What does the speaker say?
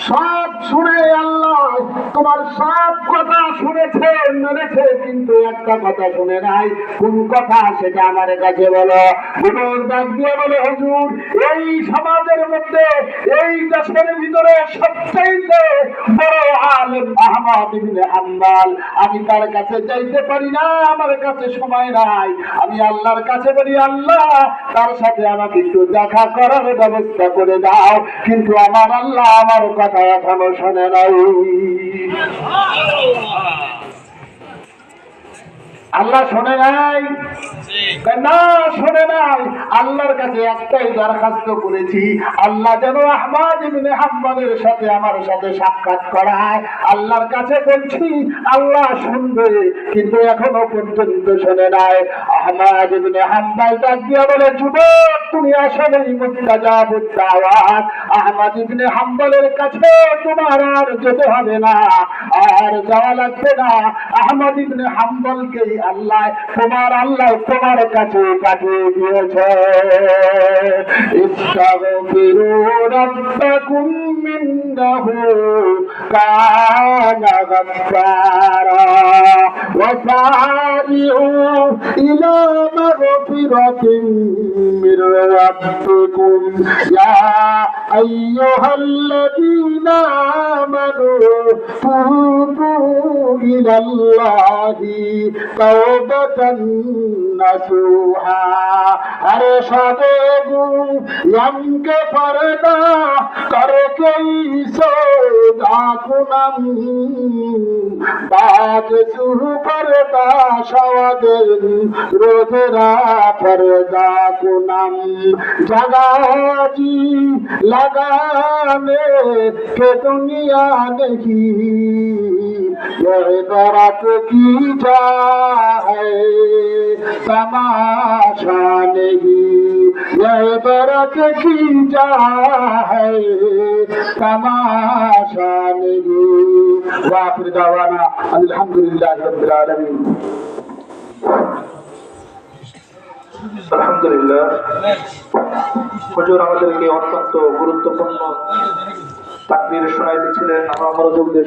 সব শুনে আল্লাহ তোমার সব কথা শুনেছে মেনেছে, কিন্তু একটা কথা শুনে নাই। কোন কথা সেটা আমার কাছে বলো। হুজুর ডাক দিয়ে বলে, হুজুর এই সমাজের মধ্যে এই দেশের ভিতরে সবচাইতে বড় আলেম আহমদ ইবনে হাম্বল, আমি তার কাছে যাইতে পারি না, আমার কাছে সময় নাই। আমি আল্লাহর কাছে বলি, আল্লাহ তার সাথে আমাকে একটু দেখা করার ব্যবস্থা করে দাও। কিন্তু আমার আল্লাহ আমার কথা এখনো শোনে নাই। আল্লাহ শোনে নাই না, শোনে নাই। আল্লাহর কাছে একটাই দরখাস্ত করেছি, আল্লাহ যেন আহমদ ইবনে হাম্বলের সাথে আমার সাথে সাক্ষাৎ করায়। আল্লাহর কাছে বলছি, আল্লাহ শুনবে, কিন্তু এখনো পর্যন্ত শোনে নাই। আহমদ ইবনে হাম্বল ডাক দিয়ে বলে, যুবক তুমি আসলেই মুস্তাজাবুদ দাওয়াত। আহমদ ইবনে হাম্বলের কাছে তোমার আর যেতে হবে না, আর যাওয়া লাগবে না। আহমদ ইবনে হাম্বলকে আল্লাহ তোমার কাছে পাঠিয়ে দিয়েছে। ইস্তাগফিরু রাব্বাকুম ইন্নাহু কানা গাফফারা ওয়া সারিউ ইলা মাগফিরাতিন মির রাব্বিকুম ইয়া আইয়ুহাল্লাযীনা আমানু তুবু ইলাল্লাহি তাওবাতান নাসুহা। अरे सादे गुम के पर्दा करके सो दाकुनम बाज सुरु पर्दा शवदिन रोजरा पर्दा कुनम जगाजी लगाने के दुनिया नहीं, यह बरात की जाए तमाशा नहीं, यह बरत की जाए तमाशा नहीं। वाखिर दावाना अल्हम्दुलिल्लाहि रब्बिल आलमीन। আলহামদুলিল্লাহ। হুজুর আমাদেরকে অত্যন্ত গুরুত্বপূর্ণ তাকবীর শোনাইতেছিলেন। আমরা মনোযোগ দিয়ে